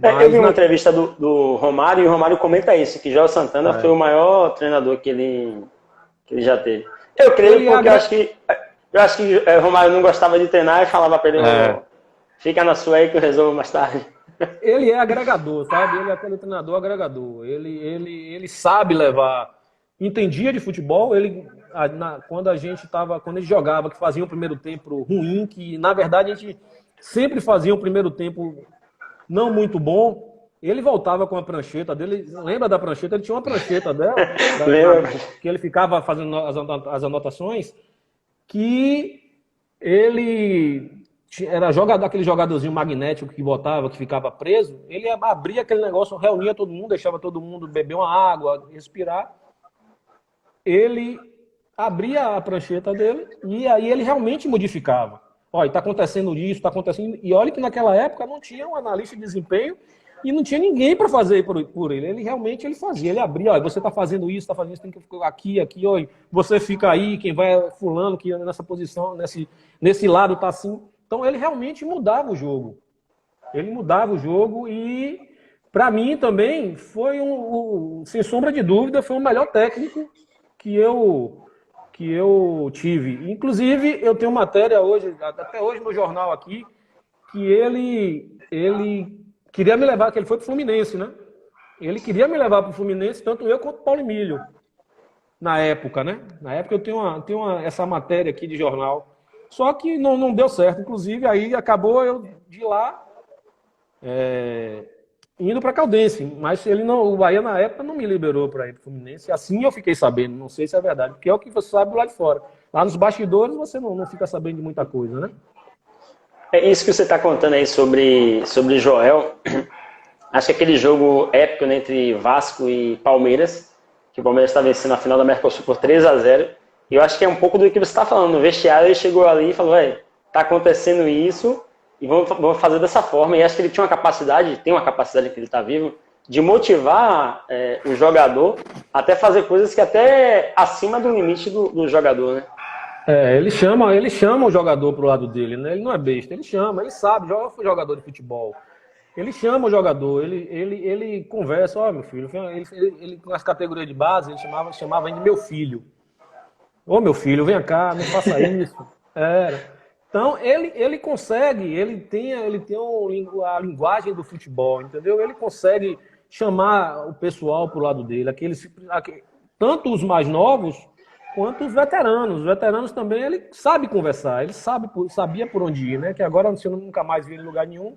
Eu vi uma entrevista do Romário e o Romário comenta isso, que Joel Santana foi o maior treinador que ele já teve. Eu creio porque eu acho que Romário não gostava de treinar e falava para ele, fica na sua aí que eu resolvo mais tarde. Ele é agregador, sabe? Ele é aquele treinador agregador. Ele sabe levar. Entendia de futebol. Quando ele jogava, que fazia um primeiro tempo ruim, que na verdade a gente sempre fazia um primeiro tempo não muito bom. Ele voltava com a prancheta dele. Lembra da prancheta? Ele tinha uma prancheta dela, que ele ficava fazendo as anotações, que ele era aquele jogadorzinho magnético que botava, que ficava preso. Ele abria aquele negócio, reunia todo mundo, deixava todo mundo beber uma água, respirar. Ele abria a prancheta dele e aí ele realmente modificava. Olha, está acontecendo isso, está acontecendo... E olha que naquela época não tinha um analista de desempenho e não tinha ninguém para fazer por ele. Ele realmente fazia, ele abria, olha, você está fazendo isso, tem que ficar aqui, olha, você fica aí, quem vai fulano, que nessa posição, nesse lado está assim. Então ele realmente mudava o jogo. Ele mudava o jogo e, para mim também, foi sem sombra de dúvida, foi o melhor técnico que eu tive. Inclusive, eu tenho matéria hoje, até hoje no jornal aqui, que ele queria me levar, que ele foi pro Fluminense, né? Ele queria me levar pro Fluminense, tanto eu quanto o Paulo Emílio, na época, né? Na época eu tenho essa matéria aqui de jornal. Só que não deu certo. Inclusive, aí acabou eu de lá indo para Caldense. Mas o Bahia, na época, não me liberou para ir para o Fluminense. Assim eu fiquei sabendo. Não sei se é verdade, porque é o que você sabe lá de fora. Lá nos bastidores, você não fica sabendo de muita coisa, né? É isso que você está contando aí sobre Joel. Acho que aquele jogo épico, né, entre Vasco e Palmeiras, que o Palmeiras está vencendo a final da Mercosul por 3-0. E eu acho que é um pouco do que você está falando. No vestiário ele chegou ali e falou, tá acontecendo isso e vamos fazer dessa forma. E acho que ele tinha uma capacidade, tem uma capacidade que ele está vivo, de motivar o jogador até fazer coisas que até acima do limite do jogador, né? Ele chama o jogador pro lado dele, né? Ele não é besta, ele chama, ele sabe, foi jogador de futebol. Ele chama o jogador, ele conversa, meu filho, ele nas categorias de base, ele chamava ele de meu filho. Ô, meu filho, vem cá, não faça isso. Então, ele consegue, ele tem a linguagem do futebol, entendeu? Ele consegue chamar o pessoal pro lado dele, tanto os mais novos quanto os veteranos. Os veteranos também, ele sabe conversar, ele sabia por onde ir, né? Que agora você nunca mais viu em lugar nenhum.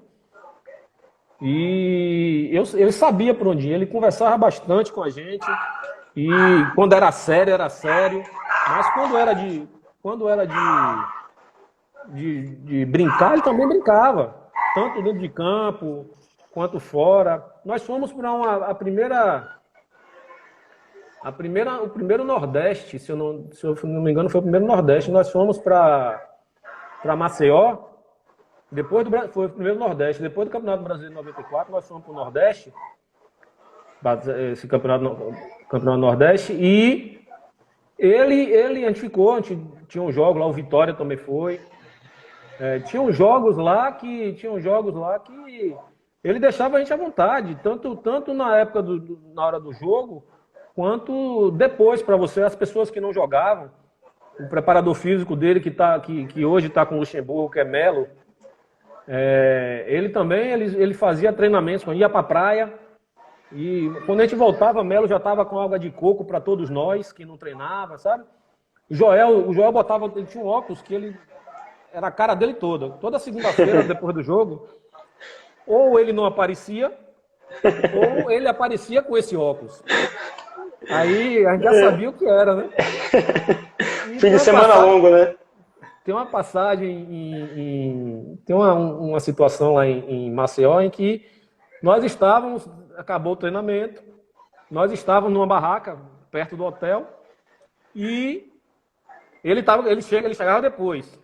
E ele sabia por onde ir, ele conversava bastante com a gente. E quando era sério, era sério. Mas quando era de brincar, ele também brincava. Tanto dentro de campo, quanto fora. Nós fomos para o primeiro Nordeste, se eu não me engano, foi o primeiro Nordeste. Nós fomos para Maceió. Foi o primeiro Nordeste. Depois do Campeonato Brasileiro de 94, nós fomos para o Nordeste. Esse campeonato Nordeste. E a gente tinha um jogo lá, o Vitória também foi. Tinha jogos lá que ele deixava a gente à vontade, tanto na época na hora do jogo, quanto depois, para as pessoas que não jogavam. O preparador físico dele, que hoje está com o Luxemburgo, que é Melo, ele também ele fazia treinamentos, ia para a praia, e quando a gente voltava, Melo já estava com água de coco para todos nós, que não treinava, sabe? O Joel botava, ele tinha um óculos que era a cara dele toda segunda-feira, depois do jogo, ou ele não aparecia, ou ele aparecia com esse óculos. Aí a gente já sabia o que era, né? E Fim de semana longo, né? tem uma passagem tem uma situação lá em Maceió em que nós estávamos, acabou o treinamento, nós estávamos numa barraca perto do hotel e ele chegava depois.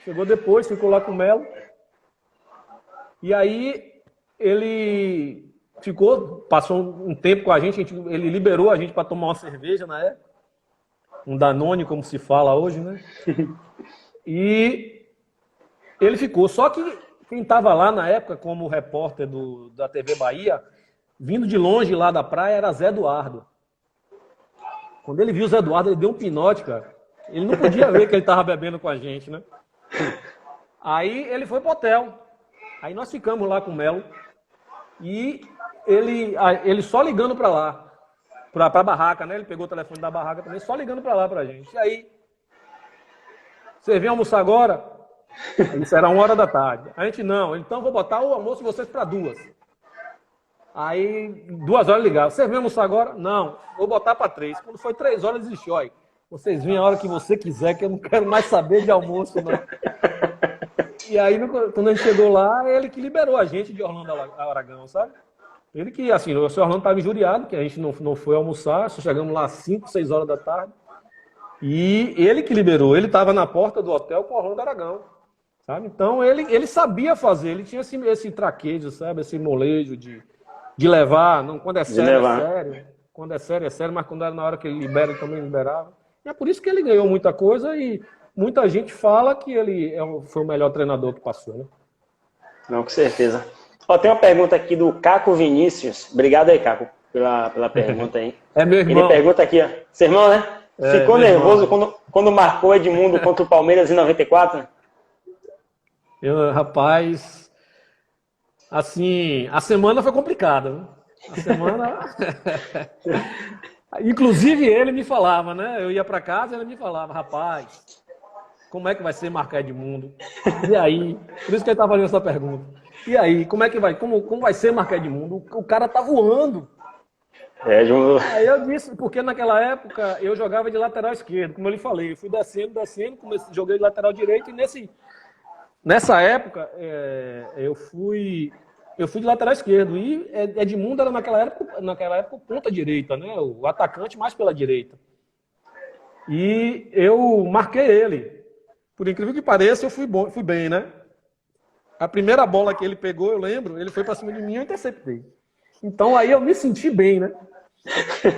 Chegou depois, ficou lá com o Melo. E aí ele passou um tempo com a gente, ele liberou a gente para tomar uma cerveja na época. Um Danone, como se fala hoje, né? E ele ficou. Só que quem estava lá na época, como repórter da TV Bahia, vindo de longe lá da praia, era Zé Eduardo. Quando ele viu o Zé Eduardo, ele deu um pinote, cara. Ele não podia ver que ele estava bebendo com a gente, né? Aí ele foi pro hotel. Aí nós ficamos lá com o Melo. E ele só ligando para lá, pra barraca, né? Ele pegou o telefone da barraca também, só ligando para lá pra gente. E aí, você vem almoçar agora? Isso era 1h da tarde. A gente, não. Então vou botar o almoço de vocês para 2. Aí, 2 horas ligaram. Vocês vêm almoçar agora? Não. Vou botar para 3. Quando foi 3 horas, desistiu. Olha, vocês vêm a hora que você quiser, que eu não quero mais saber de almoço, não. E aí, quando a gente chegou lá, ele que liberou a gente de Orlando Aragão, sabe? Ele que, assim, o seu Orlando estava injuriado, que a gente não foi almoçar, só chegamos lá às 5, 6 horas da tarde. E ele que liberou, ele estava na porta do hotel com o Orlando Aragão, sabe? Então, ele sabia fazer, ele tinha esse traquejo, sabe? Esse molejo de levar, não, quando é sério, é sério. Quando é sério, é sério, mas quando era na hora que ele libera, ele também liberava. E é por isso que ele ganhou muita coisa e muita gente fala que ele foi o melhor treinador que passou, né? Não, com certeza. Ó, tem uma pergunta aqui do Caco Vinícius. Obrigado aí, Caco, pela pergunta aí. É meu irmão. Ele pergunta aqui, ó. Seu irmão, né? Ficou nervoso quando marcou Edmundo contra o Palmeiras em 94? Rapaz, assim, a semana foi complicada, né? A semana... Inclusive ele me falava, né? Eu ia para casa e ele me falava, rapaz, como é que vai ser marcar Edmundo? E aí? Por isso que ele estava fazendo essa pergunta. E aí, como é que vai? Como vai ser marcar Edmundo? O cara tá voando. Edmundo. Aí eu disse, porque naquela época eu jogava de lateral esquerdo, como eu lhe falei. Eu fui descendo, joguei de lateral direito e nessa época eu fui de lateral esquerdo. E Edmundo era naquela época o ponta direita, né? O atacante mais pela direita. E eu marquei ele. Por incrível que pareça, eu fui bem, né? A primeira bola que ele pegou, eu lembro, ele foi para cima de mim e eu interceptei. Então aí eu me senti bem, né?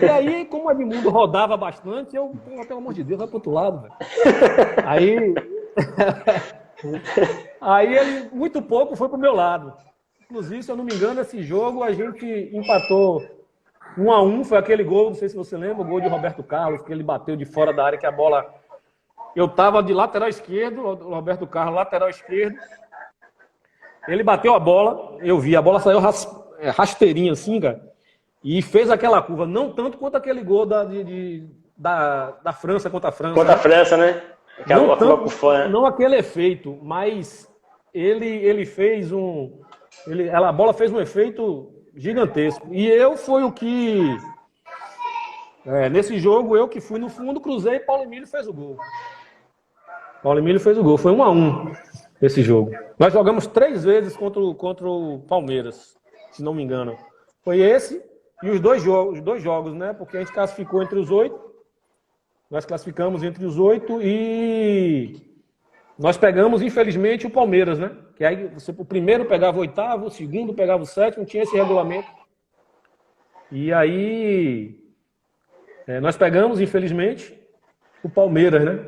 E aí, como o Edmundo rodava bastante, pelo amor de Deus, vai pro outro lado, velho. Aí ele, muito pouco, foi pro meu lado. Inclusive, se eu não me engano, esse jogo a gente empatou 1-1, foi aquele gol, não sei se você lembra, o gol de Roberto Carlos, que ele bateu de fora da área, que a bola... Eu tava de lateral esquerdo, o Roberto Carlos, lateral esquerdo. Ele bateu a bola, eu vi, a bola saiu rasteirinha assim, cara, e fez aquela curva, não tanto quanto aquele gol da França contra a França. Contra a França, né? Não, tanto, não aquele efeito, mas ele fez a bola fez um efeito gigantesco. E eu fui o que... nesse jogo, eu que fui no fundo, cruzei e Paulo Emílio fez o gol. Foi 1-1 esse jogo. Nós jogamos 3 vezes contra o Palmeiras, se não me engano. Foi esse e os dois jogos, né? Porque a gente classificou entre os 8. Nós classificamos entre os 8 e nós pegamos, infelizmente, o Palmeiras, né? Que aí o primeiro pegava o 8º, o segundo pegava o 7º, tinha esse regulamento. E aí nós pegamos, infelizmente, o Palmeiras, né?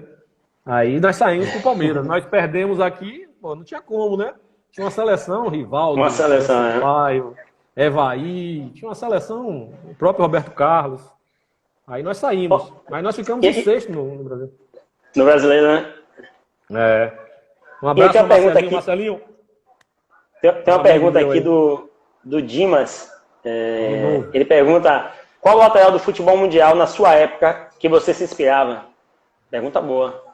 Aí nós saímos pro Palmeiras. Nós perdemos aqui, pô, não tinha como, né? Tinha uma seleção, Rivaldo, uma seleção, Paio, Evaí, tinha uma seleção, o próprio Roberto Carlos. Aí nós saímos. Mas nós ficamos em 6º no Brasil. No brasileiro, né? Um abraço ao Marcelinho. Tem uma pergunta aqui do Dimas. Ele pergunta: qual lateral do futebol mundial na sua época que você se inspirava? Pergunta boa.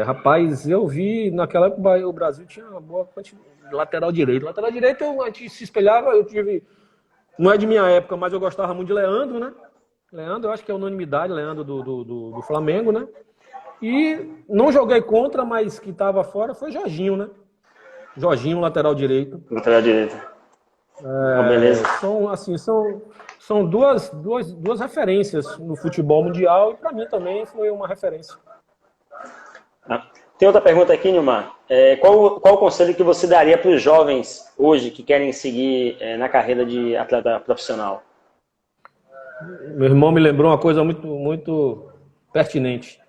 Rapaz, eu vi naquela época o Brasil tinha uma boa quantidade de lateral direito. Lateral direito a gente se espelhava, não é de minha época, mas eu gostava muito de Leandro, né? Leandro, eu acho que é unanimidade, Leandro do Flamengo, né? E não joguei contra, mas que estava fora foi Jorginho, né? Jorginho, lateral direito. Lateral direito. Beleza. São duas referências no futebol mundial e para mim também foi uma referência. Tem outra pergunta aqui, Nilmar. Qual o conselho que você daria para os jovens hoje que querem seguir na carreira de atleta profissional? Meu irmão me lembrou uma coisa muito, muito pertinente.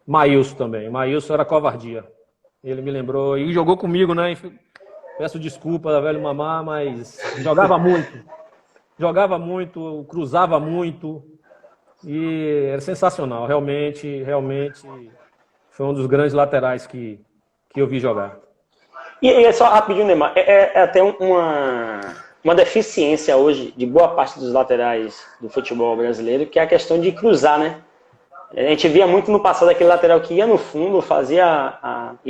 Maílson também. Maílson era covardia. Ele me lembrou e jogou comigo, né? Peço desculpa da velho mamá, mas jogava muito. Jogava muito, cruzava muito. E era sensacional. Realmente foi um dos grandes laterais que eu vi jogar. E só rapidinho, Neymar, até uma deficiência hoje de boa parte dos laterais do futebol brasileiro, que é a questão de cruzar, né? A gente via muito no passado aquele lateral que ia no fundo, ia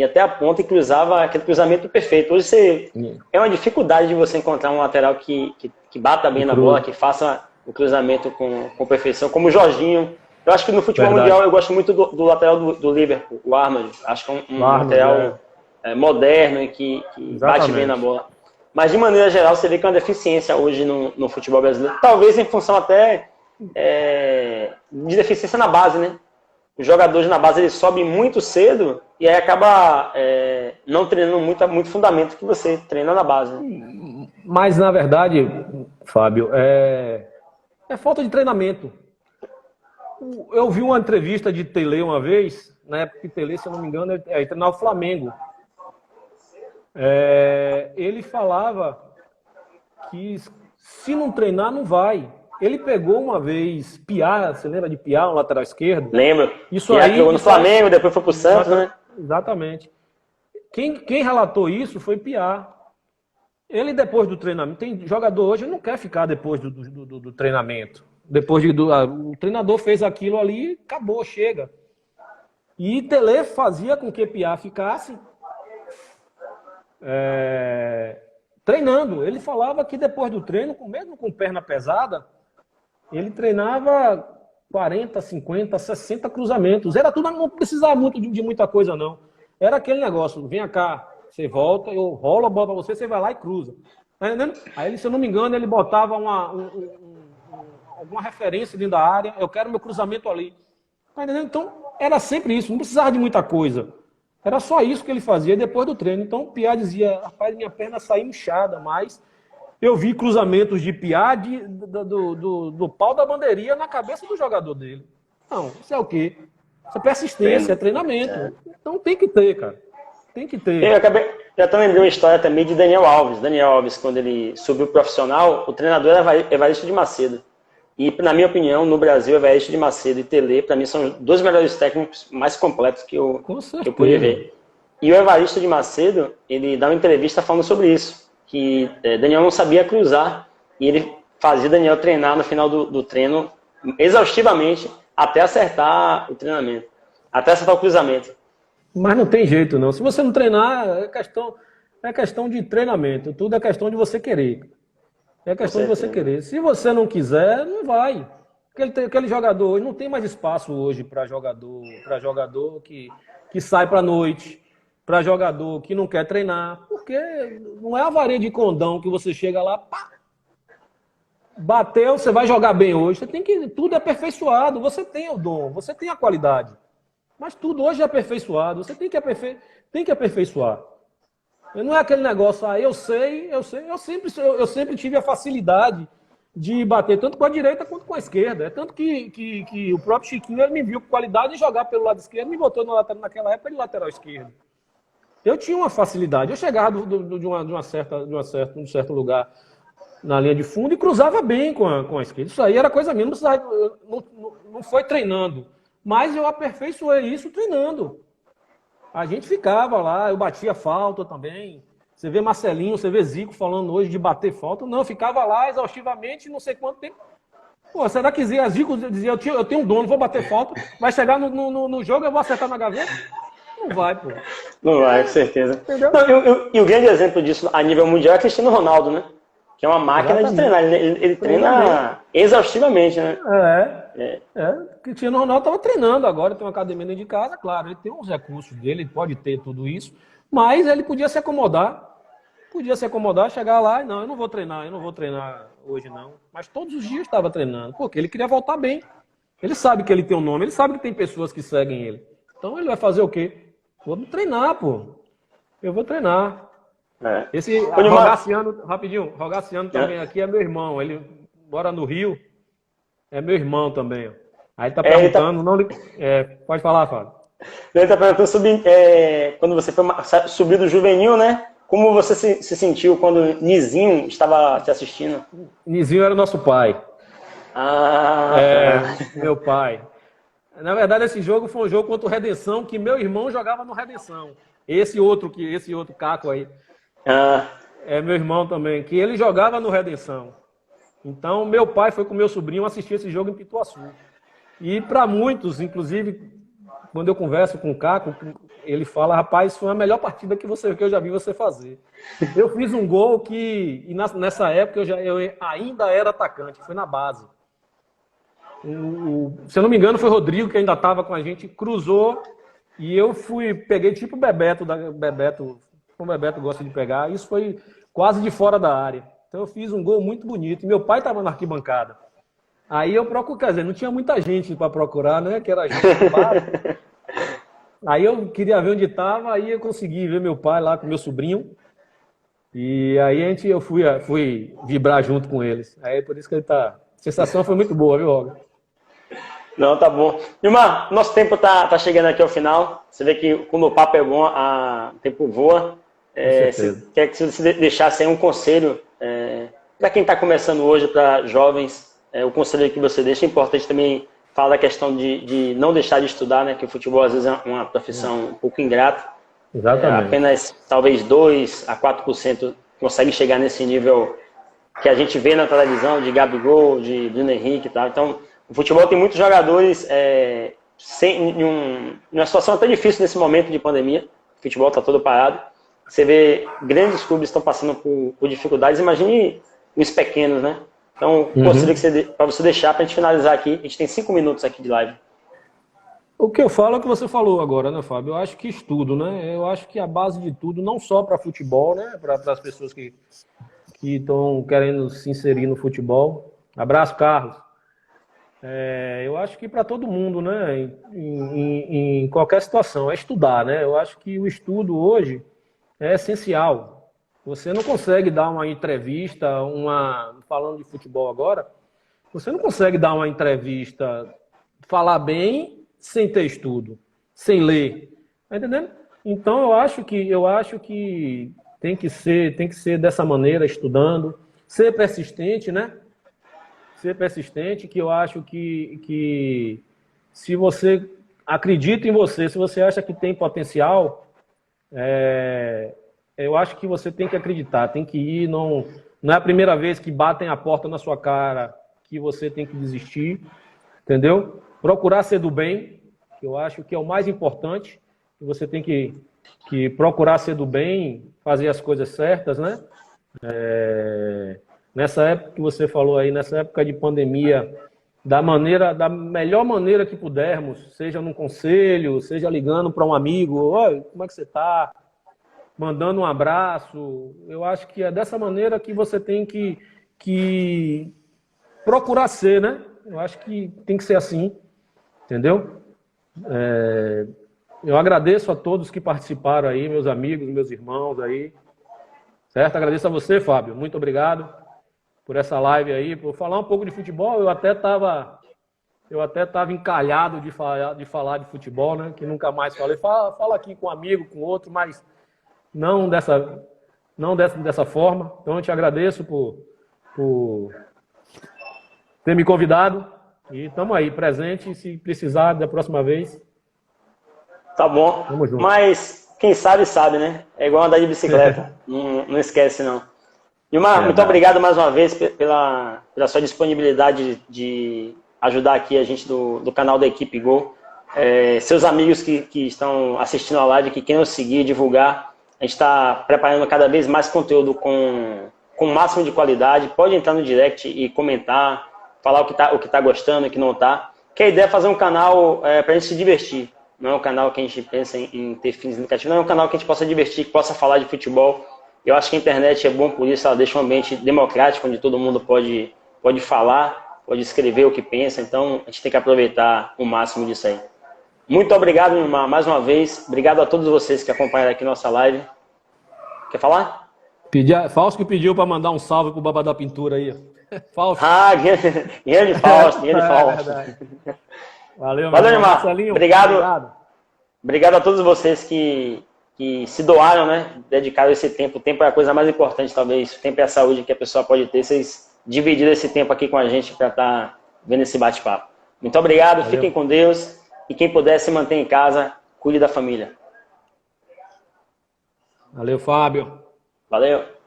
até a ponta e cruzava aquele cruzamento perfeito. Hoje é uma dificuldade de você encontrar um lateral que bata bem na bola, que faça o cruzamento com perfeição, como o Jorginho. Eu acho que no futebol mundial eu gosto muito do lateral do Liverpool, o Arnold. Acho que é um lateral moderno e que bate bem na bola. Mas de maneira geral você vê que é uma deficiência hoje no futebol brasileiro. Talvez em função até de deficiência na base, né? Os jogadores na base eles sobem muito cedo e aí acaba não treinando muito fundamento que você treina na base. Né? Mas na verdade, Fábio, é falta de treinamento. Eu vi uma entrevista de Tele uma vez, na época que Tele, se eu não me engano, ele treinava o Flamengo. Ele falava que se não treinar, não vai. Ele pegou uma vez Piá, você lembra de Piá, um lateral esquerdo? Lembro. Isso aí jogou no Flamengo, depois foi pro Santos, né? Exatamente. Quem relatou isso foi Piá. Ele, depois do treinamento, tem jogador hoje não quer ficar depois do treinamento. Depois o treinador fez aquilo ali, acabou, chega. E Tele fazia com que Piá ficasse treinando. Ele falava que depois do treino, mesmo com perna pesada, ele treinava 40, 50, 60 cruzamentos. Era tudo, não precisava muito de muita coisa, não. Era aquele negócio, vem cá, você volta, eu rolo a bola pra você vai lá e cruza. Tá entendendo? Aí, se eu não me engano, ele botava alguma referência dentro da área, eu quero meu cruzamento ali. Tá entendendo? Então, era sempre isso, não precisava de muita coisa. Era só isso que ele fazia depois do treino. Então, o Piá dizia, rapaz, minha perna saiu inchada, mas eu vi cruzamentos de Piá do pau da bandeirinha na cabeça do jogador dele. Não, isso é o quê? Isso é persistência, é treinamento. Então tem que ter, cara. Tem que ter. Eu até lembrei uma história também de Daniel Alves. Daniel Alves, quando ele subiu profissional, o treinador era Evaristo de Macedo. E, na minha opinião, no Brasil, Evaristo de Macedo e Tele, para mim, são os dois melhores técnicos mais completos que eu pude ver. E o Evaristo de Macedo, ele dá uma entrevista falando sobre isso, que Daniel não sabia cruzar, e ele fazia Daniel treinar no final do treino exaustivamente até acertar o treinamento, até acertar o cruzamento. Mas não tem jeito, não. Se você não treinar, é questão de treinamento. Tudo é questão de você querer. É questão de você querer. Se você não quiser, não vai. Aquele jogador hoje, não tem mais espaço hoje para jogador que sai para a noite, para jogador que não quer treinar. Porque não é a varinha de condão que você chega lá, pá, bateu, você vai jogar bem hoje. Tudo é aperfeiçoado. Você tem o dom, você tem a qualidade. Mas tudo hoje é aperfeiçoado. Você tem que aperfeiçoar. Não é aquele negócio, eu sei. Eu sempre tive a facilidade de bater tanto com a direita quanto com a esquerda. É tanto que o próprio Chiquinho ele me viu com qualidade de jogar pelo lado esquerdo e me botou naquela época de lateral esquerdo. Eu tinha uma facilidade. Eu chegava de um certo lugar na linha de fundo e cruzava bem com a esquerda. Isso aí era coisa minha. Não foi treinando. Mas eu aperfeiçoei isso treinando. A gente ficava lá, eu batia falta também. Você vê Marcelinho, você vê Zico falando hoje de bater falta. Não, eu ficava lá exaustivamente, não sei quanto tempo. Pô, será que Zico dizia, eu tenho um dono, vou bater falta, vai chegar no jogo, eu vou acertar na gaveta? Não vai, pô. Não vai, com certeza. Entendeu? Não, e o grande exemplo disso a nível mundial é Cristiano Ronaldo, né? Que é uma máquina de treinar. Ele treina exaustivamente, né? O Cristiano Ronaldo estava treinando agora, tem uma academia dentro de casa, claro, ele tem uns recursos dele, ele pode ter tudo isso, mas ele podia se acomodar, chegar lá e não, eu não vou treinar hoje não. Mas todos os dias estava treinando, porque ele queria voltar bem. Ele sabe que ele tem um nome, ele sabe que tem pessoas que seguem ele. Então ele vai fazer o quê? Vou treinar, pô. Eu vou treinar. Esse Rogaciano, rapidinho, Rogaciano também aqui é meu irmão, ele mora no Rio, é meu irmão também, ó. Aí tá perguntando, pode falar, Fábio. Ele tá perguntando sobre quando você foi subir do juvenil, né? Como você se sentiu quando Nizinho estava te assistindo? Nizinho era nosso pai. Meu pai. Na verdade, esse jogo foi um jogo contra o Redenção, que meu irmão jogava no Redenção. Esse outro Caco aí. É meu irmão também, que ele jogava no Redenção. Então, meu pai foi com meu sobrinho assistir esse jogo em Pituaçu. E para muitos, inclusive, quando eu converso com o Caco, ele fala, rapaz, foi a melhor partida que eu já vi você fazer. Eu fiz um gol e nessa época eu ainda era atacante, foi na base. Se eu não me engano, foi o Rodrigo que ainda estava com a gente, cruzou e eu peguei tipo o Bebeto, como o Bebeto gosta de pegar, isso foi quase de fora da área. Então eu fiz um gol muito bonito. E meu pai estava na arquibancada. Aí eu procurei, quer dizer, não tinha muita gente para procurar, né? Que era a gente do bar. Aí eu queria ver onde estava, aí eu consegui ver meu pai lá com meu sobrinho. E aí eu fui vibrar junto com eles. Aí por isso que ele tá. A sensação foi muito boa, viu, Olga? Não, tá bom. Vilmar, nosso tempo tá chegando aqui ao final. Você vê que quando o papo é bom, o tempo voa. Quer que você deixasse aí um conselho para quem está começando hoje, para jovens, o conselho que você deixa é importante também falar da questão de não deixar de estudar, né? Que o futebol às vezes é uma profissão um pouco ingrata. Exatamente. Apenas talvez 2 a 4% consegue chegar nesse nível que a gente vê na televisão de Gabigol, de Bruno Henrique e tal. Então, o futebol tem muitos jogadores numa situação até difícil nesse momento de pandemia. O futebol está todo parado. Você vê grandes clubes estão passando por dificuldades. Imagine os pequenos, né? Então, conselho para você deixar, para a gente finalizar aqui. A gente tem 5 minutos aqui de live. O que eu falo é o que você falou agora, né, Fábio? Eu acho que estudo, né? Eu acho que a base de tudo, não só para futebol, né? Para as pessoas que estão querendo se inserir no futebol. Abraço, Carlos. Eu acho que para todo mundo, né? Em qualquer situação, é estudar, né? Eu acho que o estudo hoje é essencial. Você não consegue dar uma entrevista, falando de futebol agora, você não consegue dar uma entrevista, falar bem, sem ter estudo, sem ler. Tá entendendo? Então eu acho que tem que ser dessa maneira, estudando, ser persistente, né? Ser persistente, que eu acho que se você acredita em você, se você acha que tem potencial, eu acho que você tem que acreditar, tem que ir, não é a primeira vez que batem a porta na sua cara que você tem que desistir, entendeu? Procurar ser do bem, que eu acho que é o mais importante, que você tem que procurar ser do bem, fazer as coisas certas, né? Nessa época que você falou aí, nessa época de pandemia, da melhor maneira que pudermos, seja num conselho, seja ligando para um amigo, oi, como é que você está? Mandando um abraço. Eu acho que é dessa maneira que você tem que procurar ser, né? Eu acho que tem que ser assim, entendeu? Eu agradeço a todos que participaram aí, meus amigos, meus irmãos aí, certo? Agradeço a você, Fábio, muito obrigado por essa live aí, por falar um pouco de futebol. Eu até estava encalhado de falar de futebol, né? Que nunca mais falei. Fala aqui com um amigo, com outro, mas não dessa forma. Então eu te agradeço por ter me convidado e estamos aí, presente, se precisar da próxima vez. Tá bom, mas quem sabe, né? É igual andar de bicicleta, não esquece não. Vilmar, muito obrigado mais uma vez pela sua disponibilidade de ajudar aqui a gente do canal da Equipe Gol. Seus amigos que estão assistindo a live, que queiram seguir, divulgar, a gente está preparando cada vez mais conteúdo com com o máximo de qualidade. Pode entrar no direct e comentar, falar o que tá gostando, o que não tá. Que a ideia é fazer um canal pra gente se divertir. Não é um canal que a gente pensa em ter fins indicativos, não é um canal que a gente possa divertir, que possa falar de futebol. Eu acho que a internet é bom por isso, ela deixa um ambiente democrático, onde todo mundo pode falar, pode escrever o que pensa, então a gente tem que aproveitar o máximo disso aí. Muito obrigado, Nilmar, mais uma vez. Obrigado a todos vocês que acompanharam aqui nossa live. Quer falar? Fausto que pediu para mandar um salve pro Baba da Pintura aí. Fausto. Ah, grande Fausto, grande Fausto. Valeu, Valeu, Nilmar. Obrigado. Obrigado a todos vocês que se doaram, né? Dedicaram esse tempo. O tempo é a coisa mais importante, talvez. O tempo é a saúde que a pessoa pode ter. Vocês dividiram esse tempo aqui com a gente para estar vendo esse bate-papo. Muito obrigado, valeu. Fiquem com Deus. E quem puder se manter em casa, cuide da família. Valeu, Fábio. Valeu.